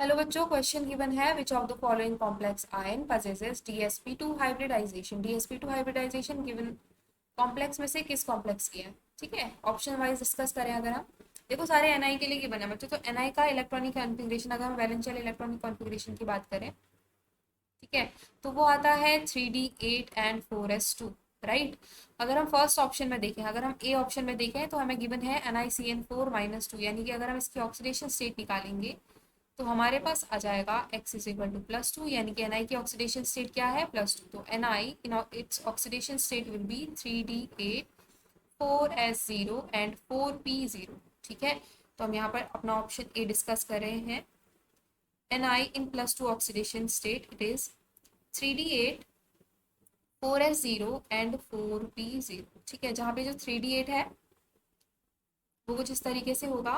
Hello बच्चों, question given है which of the following complex ion possesses DsP2 hybridisation. DsP2 hybridisation given complex में से किस complex की है? ठीक है, ऑप्शन वाइज डिस्कस करें। अगर हम देखो सारे Ni के लिए गिवन है बच्चों, तो Ni का इलेक्ट्रॉनिक कॉन्फ़िगरेशन, अगर हम वैलेंशियल इलेक्ट्रॉनिक कॉन्फ़िगरेशन की बात करें, ठीक है, तो वो आता है 3D8 एंड 4s2, राइट। अगर हम फर्स्ट ऑप्शन में देखें, अगर हम ए ऑप्शन में देखें तो हमें गिवन है NiCN4-2, यानी कि अगर हम इसकी ऑक्सीडेशन स्टेट निकालेंगे तो हमारे पास आ जाएगा x इज इक्वल टू +2, यानी कि Ni की ऑक्सीडेशन स्टेट क्या है? +2। तो Ni in its oxidation state will be 3D8 4s0 and 4p0। ठीक है, तो हम यहाँ पर अपना ऑप्शन ए डिस्कस कर रहे हैं। Ni in +2 oxidation state it is 3D8 4s0 and 4p0। ठीक है, जहाँ पे जो 3D8 है वो कुछ इस तरीके से होगा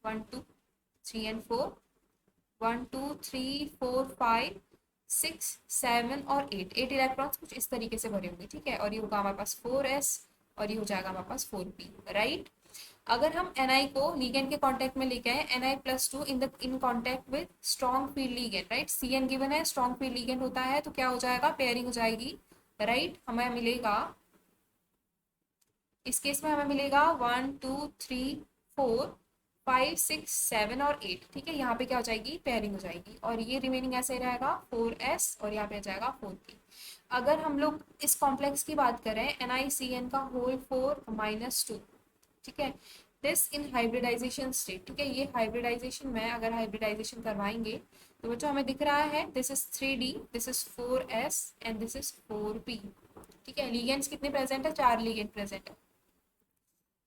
1 2 3 एंड 4, 1 2 3 4 5 6 7 और 8 इलेक्ट्रॉन्स कुछ इस तरीके से भरे होंगे। ठीक है, और ये होगा हमारे पास 4s और ये हो जाएगा हमारे पास 4p, राइट। अगर हम Ni को लिगेंड के कांटेक्ट में लेके आए, Ni+2 in contact with strong field ligand, right. Cn given है, स्ट्रॉन्ग फील्ड लिगेंड होता है, तो क्या हो जाएगा? पेयरिंग हो जाएगी, राइट। हमें मिलेगा, इस केस में हमें मिलेगा 1 2 3 4 5 6 7 और 8। ठीक है, यहाँ पे क्या हो जाएगी? पेयरिंग हो जाएगी, और ये रिमेनिंग ऐसे रहेगा 4s और यहाँ पे आ जाएगा 4p। अगर हम लोग इस कॉम्प्लेक्स की बात करें NiCN का होल 4-2, ठीक है, दिस इन हाइब्रिडाइजेशन स्टेट। ठीक है, ये हाइब्रिडाइजेशन में अगर हाइब्रिडाइजेशन करवाएंगे तो बच्चों हमें दिख रहा है this is 3D, this is 4s and this is 4p। ठीक है, लीगेंड्स कितने प्रेजेंट है? 4 लीगेंड प्रेजेंट है।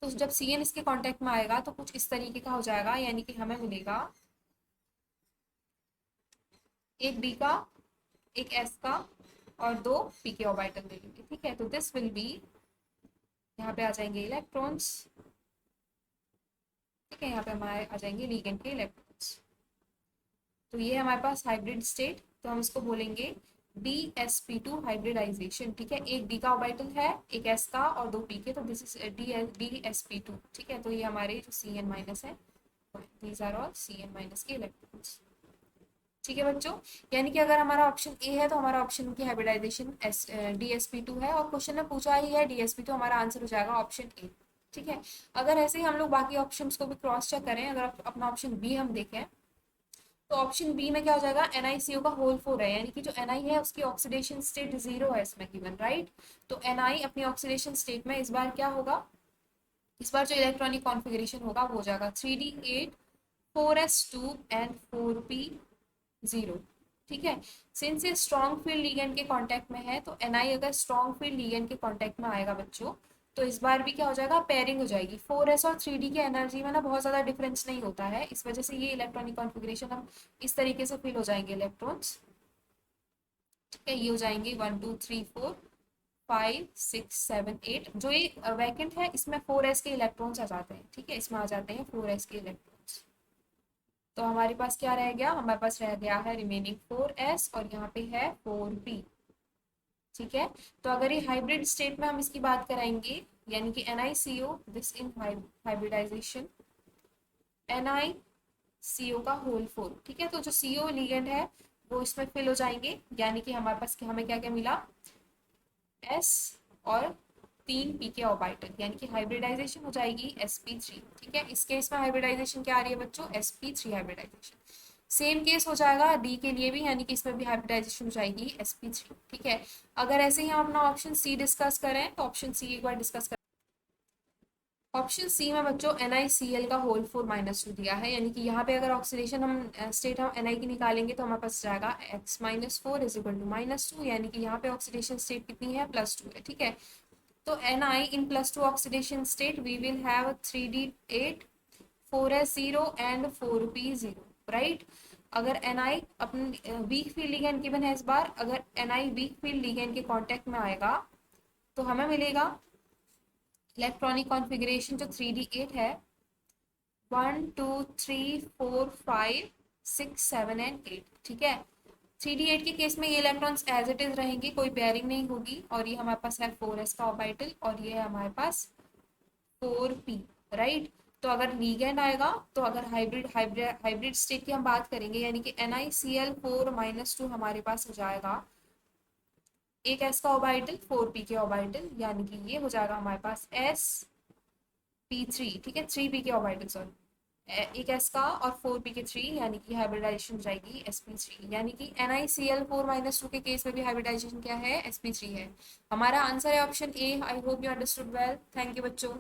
तो जब Cn इसके कांटेक्ट में आएगा तो कुछ इस तरीके का हो जाएगा, यानी कि हमें मिलेगा एक B का, एक S का और 2 P के ऑर्बिटल मिलेंगे। ठीक है, तो दिस विल बी, यहाँ पे आ जाएंगे इलेक्ट्रॉन्स। ठीक है, यहाँ पे हमारे आ जाएंगे लिगेंड के इलेक्ट्रॉन्स। तो ये हमारे पास हाइब्रिड स्टेट, तो हम इसको बोलेंगे DsP2 हाइब्रिडाइजेशन। ठीक है, एक D का ऑर्बिटल है, एक S का और 2 P के, तो दिस इज DsP2। ठीक है, तो ये हमारे जो Cn माइनस है, these are all Cn minus के इलेक्ट्रॉन्स। ठीक है बच्चों, यानी कि अगर हमारा ऑप्शन ए है तो हमारा ऑप्शन की हाइब्रिडाइजेशन DsP2 है, और क्वेश्चन में पूछा ही है DsP2, हमारा आंसर हो जाएगा ऑप्शन ए। ठीक है, अगर ऐसे ही हम लोग बाकी ऑप्शंस को भी क्रॉस चेक करें, अगर अपना ऑप्शन बी हम देखें तो ऑप्शन बी में क्या हो जाएगा? NiCO का होल 4 है, यानी कि जो Ni है उसकी ऑक्सीडेशन स्टेट 0 है इसमें गिवन, राइट। तो Ni अपनी ऑक्सीडेशन स्टेट में इस बार क्या होगा? इस बार जो इलेक्ट्रॉनिक कॉन्फ़िगरेशन होगा वो हो जाएगा 3D8 4s2 एंड 4p0। ठीक है, सिंस ये स्ट्रॉन्ग फील्ड लिगेंड के कांटेक्ट में है, तो Ni अगर स्ट्रॉन्ग फील्ड लिगेंड के कांटेक्ट में आएगा बच्चों, तो इस बार भी क्या हो जाएगा? पेयरिंग हो जाएगी। 4s और 3D की एनर्जी में ना बहुत ज़्यादा डिफरेंस नहीं होता है, इस वजह से ये इलेक्ट्रॉनिक कॉन्फ़िगरेशन हम इस तरीके से फिल हो जाएंगे इलेक्ट्रॉन्स। ठीक है, ये हो जाएंगे 1 2 3 4 5 6 7 8। जो ये वैकेंट है इसमें 4s के इलेक्ट्रॉन्स आ जाते हैं। ठीक है, इसमें आ जाते हैं 4s के इलेक्ट्रॉन्स। तो हमारे पास क्या रह गया? हमारे पास रह गया है रिमेनिंग 4s और यहाँ पे है 4p। ठीक है, तो अगर ये हाइब्रिड स्टेट में हम इसकी बात कराएंगे, यानी कि NiCO this in hybridisation NiCO का होल 4। ठीक है, तो जो CO लिगेंड है वो इसमें फिल हो जाएंगे, यानी कि हमारे पास हमें क्या क्या मिला? S और 3 P के ऑर्बिटल, यानी कि हाइब्रिडाइजेशन हो जाएगी sp3। ठीक है, इस केस में हाइब्रिडाइजेशन क्या आ रही है बच्चों? sp3 hybridisation. सेम केस हो जाएगा D के लिए भी, यानी कि इसमें भी हाइब्रिडाइजेशन हो जाएगी sp3। ठीक है, अगर ऐसे ही हम अपना ऑप्शन सी डिस्कस करें तो ऑप्शन सी एक बार डिस्कस करें। ऑप्शन सी में बच्चों NiCl का होल 4-2 दिया है, यानी कि यहाँ पे अगर ऑक्सीडेशन हम स्टेट हम Ni की निकालेंगे तो हमारे पास जाएगा x-4 इज इक्वल टू -2, यानी कि यहाँ पे ऑक्सीडेशन स्टेट कितनी है? +2 है। ठीक है, तो Ni in +2 oxidation state we will have 3D8 4s0 and 4p0, right. अगर Ni अपने वीक फील्ड लिगेंड गिवन है, इस बार अगर Ni वीक फील्ड लिगेंड के कांटेक्ट में आएगा तो हमें मिलेगा इलेक्ट्रॉनिक कॉन्फ़िगरेशन जो 3D8 है 1 2 3 4 5 6 7 एंड 8। ठीक है, 3D8 के केस में ये इलेक्ट्रॉन्स एज इट इज रहेंगे, कोई पेयरिंग नहीं होगी, और ये हमारे पास है 4s का ऑर्बिटल और ये है हमारे पास 4p, राइट। तो अगर लीगेंड आएगा, तो अगर हाइब्रिड हाइब्रिड हाइब्रिड स्टेट की हम बात करेंगे, यानी कि NiCl4-2 हमारे पास हो जाएगा एक एस का ऑर्बिटल 4p के ऑर्बिटल, यानी कि ये हो जाएगा हमारे पास sp3, ठीक है, 3p के ऑर्बिटल, सॉरी, एक एस का और 4p के 3, यानी कि हाइब्रिडाइजेशन हो जाएगी sp3, यानी कि NiCl4-2 के केस में भी हाइब्रिडाइजेशन क्या है, sp3 है। हमारा आंसर है option A. I hope you understood well. Thank you बच्चों।